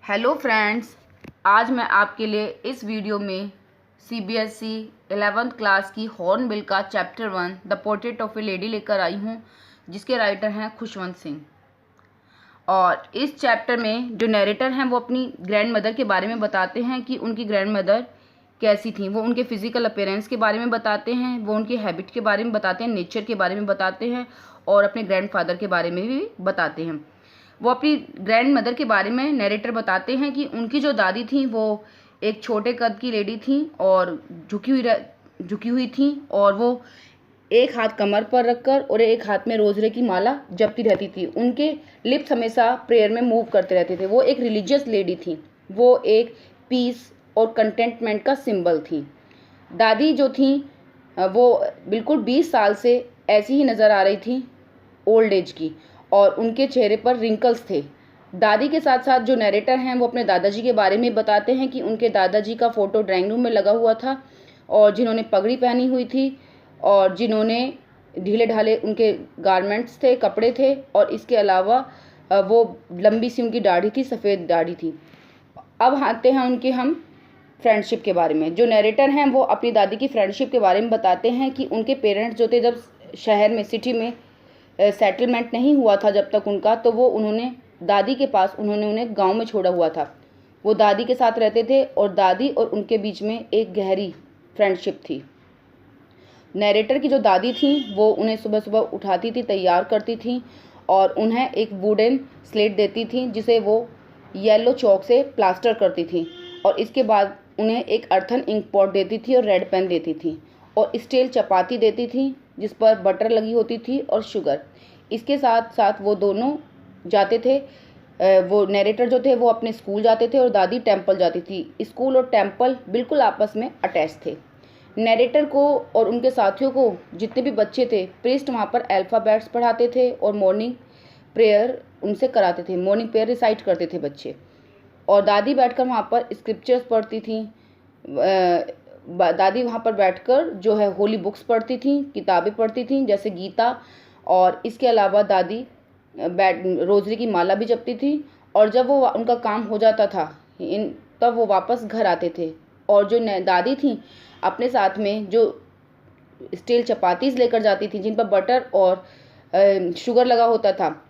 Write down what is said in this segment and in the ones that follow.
Hello friends, आज मैं आपके लिए इस वीडियो में सीबीएसई 11th क्लास की हॉर्नबिल का chapter 1 the portrait of A lady लेकर आई हूँ, जिसके राइटर हैं खुशवंत सिंह। और इस चैप्टर में जो नरेटर हैं वो अपनी ग्रैंड मदर के बारे में बताते हैं कि उनकी ग्रैंड मदर कैसी थी। वो उनके फिजिकल अपीयरेंस के बारे में बताते हैं, वो उनकी हैबिट के बारे में बताते हैं, नेचर के बारे में बताते हैं और अपने ग्रैंडफादर के बारे में भी बताते हैं। वो अपनी ग्रैंड मदर के बारे में नरेटर बताते हैं कि उनकी जो दादी थी वो एक छोटे कद की लेडी थी और झुकी हुई थी, और वो एक हाथ कमर पर रखकर और एक हाथ में रोजरे की माला जपती रहती थी। उनके लिप्स हमेशा प्रेयर में मूव करते रहते थे। वो एक रिलीजियस लेडी थी। वो एक पीस और कंटेंटमेंट का सिंबल थी। दादी जो थी वो बिल्कुल 20 साल से ऐसी ही नज़र आ रही थी, ओल्ड एज की, और उनके चेहरे पर रिंकल्स थे। दादी के साथ साथ जो नरेटर हैं वो अपने दादाजी के बारे में बताते हैं कि उनके दादाजी का फ़ोटो ड्राइंग रूम में लगा हुआ था, और जिन्होंने पगड़ी पहनी हुई थी और जिन्होंने ढीले ढाले उनके गारमेंट्स थे, कपड़े थे, और इसके अलावा वो लंबी सी उनकी दाढ़ी थी, सफ़ेद दाढ़ी थी। अब आते हैं उनके हम फ्रेंडशिप के बारे में। जो नरेटर हैं वो अपनी दादी की फ्रेंडशिप के बारे में बताते हैं कि उनके पेरेंट्स जो थे, जब शहर में, सिटी में सेटलमेंट नहीं हुआ था जब तक उनका, तो वो उन्होंने दादी के पास उन्हें गांव में छोड़ा हुआ था। वो दादी के साथ रहते थे और दादी और उनके बीच में एक गहरी फ्रेंडशिप थी। नरेटर की जो दादी थी वो उन्हें सुबह सुबह उठाती थी, तैयार करती थी और उन्हें एक वुडन स्लेट देती थी जिसे वो येलो चौक से प्लास्टर करती थी, और इसके बाद उन्हें एक अर्थन इंक पॉट देती थी और रेड पेन देती थी, और स्टील चपाती देती थी जिस पर बटर लगी होती थी और शुगर। इसके साथ साथ वो दोनों जाते थे, वो नरेटर जो थे वो अपने स्कूल जाते थे और दादी टेंपल जाती थी। स्कूल और टेंपल बिल्कुल आपस में अटैच थे। नरेटर को और उनके साथियों को, जितने भी बच्चे थे, प्रीस्ट वहाँ पर अल्फ़ाबेट्स पढ़ाते थे और मॉर्निंग प्रेयर उनसे कराते थे। मॉर्निंग प्रेयर रिसाइट करते थे बच्चे, और दादी बैठकर वहाँ पर स्क्रिप्चर्स पढ़ती थी। दादी वहाँ पर बैठकर जो है होली बुक्स पढ़ती थी, किताबें पढ़ती थी जैसे गीता, और इसके अलावा दादी रोजरी की माला भी जपती थी। और जब वो उनका काम हो जाता था तब वो वापस घर आते थे, और जो दादी थी अपने साथ में जो स्टील चपातीज़ लेकर जाती थी जिन पर बटर और शुगर लगा होता था।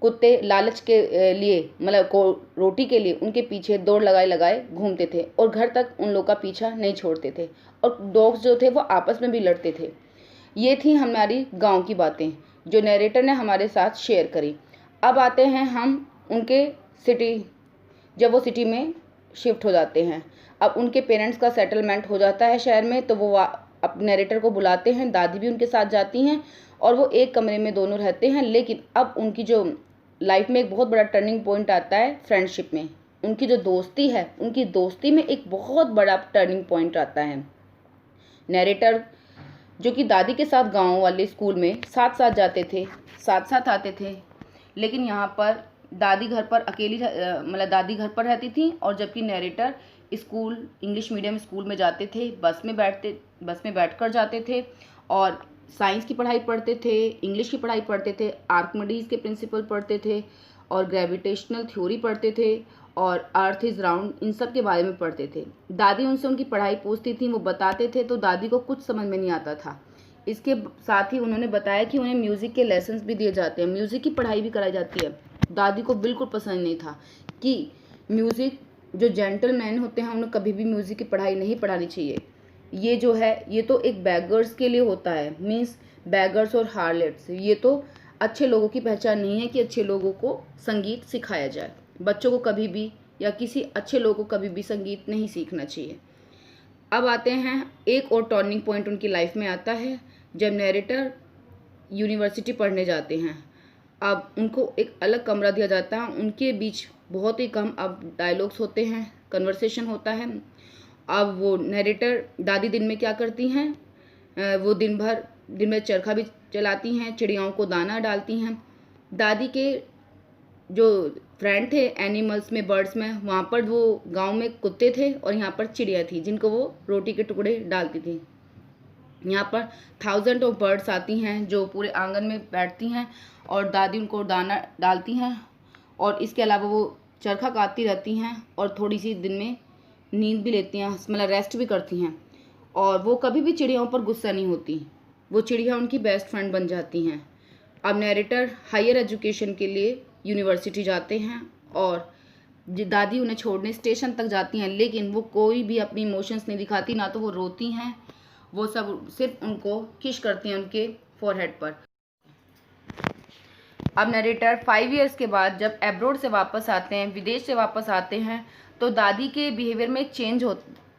कुत्ते लालच के लिए, मतलब को रोटी के लिए, उनके पीछे दौड़ लगाए लगाए घूमते थे और घर तक उन लोग का पीछा नहीं छोड़ते थे, और डॉग्स जो थे वो आपस में भी लड़ते थे। ये थी हमारी गांव की बातें जो नरेटर ने हमारे साथ शेयर करी। अब आते हैं हम उनके सिटी, जब वो सिटी में शिफ्ट हो जाते हैं। अब उनके पेरेंट्स का सेटलमेंट हो जाता है शहर में, तो वो अब नरेटर को बुलाते हैं, दादी भी उनके साथ जाती हैं और वो एक कमरे में दोनों रहते हैं। लेकिन अब उनकी जो लाइफ में एक बहुत बड़ा टर्निंग पॉइंट आता है फ्रेंडशिप में। उनकी जो दोस्ती है, उनकी दोस्ती में एक बहुत बड़ा टर्निंग पॉइंट आता है। नरेटर जो कि दादी के साथ गांव वाले स्कूल में साथ साथ जाते थे, साथ साथ आते थे, लेकिन यहाँ पर दादी घर पर अकेली, मतलब दादी घर पर रहती थी, और जबकि narrator school, English medium school में जाते थे, बस में बैठकर जाते थे और साइंस की पढ़ाई पढ़ते थे, इंग्लिश की पढ़ाई पढ़ते थे, आर्किमिडीज के प्रिंसिपल पढ़ते थे और ग्रेविटेशनल थ्योरी पढ़ते थे और अर्थ इज़ राउंड, इन सब के बारे में पढ़ते थे। दादी उनसे उनकी पढ़ाई पूछती थी, वो बताते थे, तो दादी को कुछ समझ में नहीं आता था। इसके साथ ही उन्होंने बताया कि उन्हें म्यूज़िक के लेसन्स भी दिए जाते हैं, म्यूज़िक की पढ़ाई भी कराई जाती है। दादी को बिल्कुल पसंद नहीं था कि म्यूज़िक, जो जेंटलमैन होते हैं उन्हें कभी भी म्यूज़िक की पढ़ाई नहीं पढ़ानी चाहिए। ये जो है ये तो एक बैगर्स के लिए होता है, मीन्स बैगर्स और हार्लेट्स। ये तो अच्छे लोगों की पहचान नहीं है कि अच्छे लोगों को संगीत सिखाया जाए। बच्चों को कभी भी या किसी अच्छे लोगों को कभी भी संगीत नहीं सीखना चाहिए। अब आते हैं एक और टर्निंग पॉइंट उनकी लाइफ में आता है जब नरेटर यूनिवर्सिटी पढ़ने जाते हैं। अब उनको एक अलग कमरा दिया जाता है, उनके बीच बहुत ही कम अब डायलॉग्स होते हैं, कन्वर्सेशन होता है। अब वो नरेटर, दादी दिन में क्या करती हैं, वो दिन में चरखा भी चलाती हैं, चिड़ियाओं को दाना डालती हैं। दादी के जो फ्रेंड थे एनिमल्स में, बर्ड्स में, वहाँ पर वो गांव में कुत्ते थे और यहाँ पर चिड़िया थी जिनको वो रोटी के टुकड़े डालती थी। यहाँ पर थाउजेंड ऑफ बर्ड्स आती हैं जो पूरे आंगन में बैठती हैं और दादी उनको दाना डालती हैं, और इसके अलावा वो चरखा काटती रहती हैं और थोड़ी सी दिन में नींद भी लेती हैं, मतलब रेस्ट भी करती हैं। और वो कभी भी चिड़ियाओं पर गुस्सा नहीं होती, वो चिड़िया उनकी बेस्ट फ्रेंड बन जाती हैं। अब नैरेटर हायर एजुकेशन के लिए यूनिवर्सिटी जाते हैं और दादी उन्हें छोड़ने स्टेशन तक जाती हैं, लेकिन वो कोई भी अपनी इमोशंस नहीं दिखाती, ना तो वो रोती हैं, वो सब सिर्फ उनको किस करती हैं उनके फोरहेड पर। अब नरेटर 5 इयर्स के बाद जब एब्रोड से वापस आते हैं, विदेश से वापस आते हैं, तो दादी के बिहेवियर में एक चेंज हो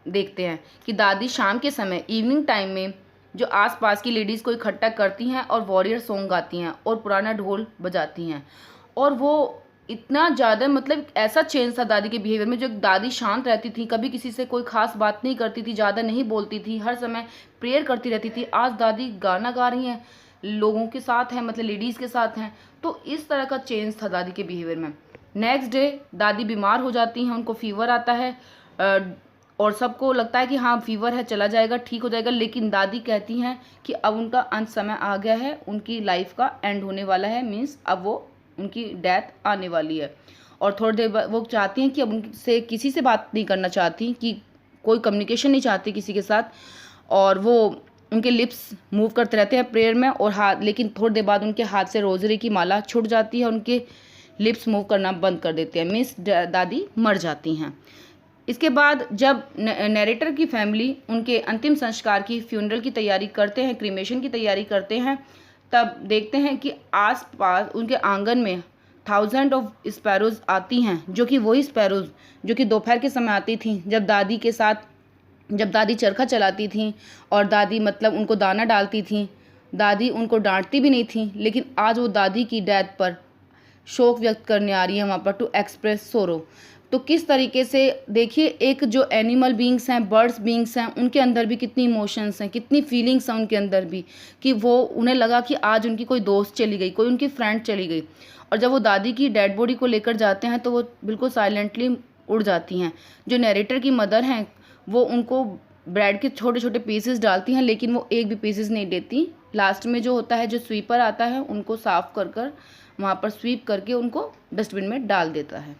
देखते हैं कि दादी शाम के समय इवनिंग टाइम में जो आसपास की लेडीज़ को इकट्ठा करती हैं और वॉरियर सॉन्ग गाती हैं और पुराना ढोल बजाती हैं। और वो इतना ज़्यादा, मतलब ऐसा चेंज था दादी के बिहेवियर में। जो दादी शांत रहती थी, कभी किसी से कोई ख़ास बात नहीं करती थी, ज़्यादा नहीं बोलती थी, हर समय प्रेयर करती रहती थी, आज दादी गाना गा रही हैं, लोगों के साथ हैं, मतलब लेडीज़ के साथ हैं। तो इस तरह का चेंज था दादी के बिहेवियर में। नेक्स्ट डे दादी बीमार हो जाती हैं, उनको फीवर आता है और सबको लगता है कि हाँ फीवर है, चला जाएगा, ठीक हो जाएगा। लेकिन दादी कहती हैं कि अब उनका अंत समय आ गया है, उनकी लाइफ का एंड होने वाला है, मीन्स अब वो उनकी डेथ आने वाली है। और थोड़ी देर बाद वो चाहती हैं कि अब उनसे किसी से बात नहीं करना चाहती, कि कोई कम्युनिकेशन नहीं चाहती किसी के साथ। और वो उनके लिप्स मूव करते रहते हैं प्रेयर में और हाथ, लेकिन थोड़ी देर बाद उनके हाथ से रोजरी की माला छूट जाती है, उनके लिप्स मूव करना बंद कर देते हैं, मीन्स दादी मर जाती हैं। इसके बाद जब नैरेटर की फैमिली उनके अंतिम संस्कार की, फ्यूनरल की तैयारी करते हैं, क्रीमेशन की तैयारी करते हैं, तब देखते हैं कि आस पास उनके आंगन में 1000 ऑफ स्पैरोज आती हैं, जो कि वही स्पैरोज जो कि दोपहर के समय आती थी, जब दादी के साथ, जब दादी चरखा चलाती थी और दादी मतलब उनको दाना डालती थी। दादी उनको डांटती भी नहीं थी, लेकिन आज वो दादी की डेथ पर शोक व्यक्त करने आ रही है वहाँ पर, टू एक्सप्रेस सोरो। तो किस तरीके से देखिए, एक जो एनिमल बींग्स हैं, बर्ड्स बींग्स हैं, उनके अंदर भी कितनी इमोशंस हैं, कितनी फीलिंग्स हैं उनके अंदर भी, कि वो उन्हें लगा कि आज उनकी कोई दोस्त चली गई, कोई उनकी फ्रेंड चली गई। और जब वो दादी की डेड बॉडी को लेकर जाते हैं तो वो बिल्कुल साइलेंटली उड़ जाती हैं। जो नैरेटर की मदर हैं वो उनको ब्रेड के छोटे छोटे पीसेस डालती हैं, लेकिन वो एक भी पीसेस नहीं देती। लास्ट में जो होता है, जो स्वीपर आता है, उनको साफ कर कर वहाँ पर स्वीप करके उनको डस्टबिन में डाल देता है।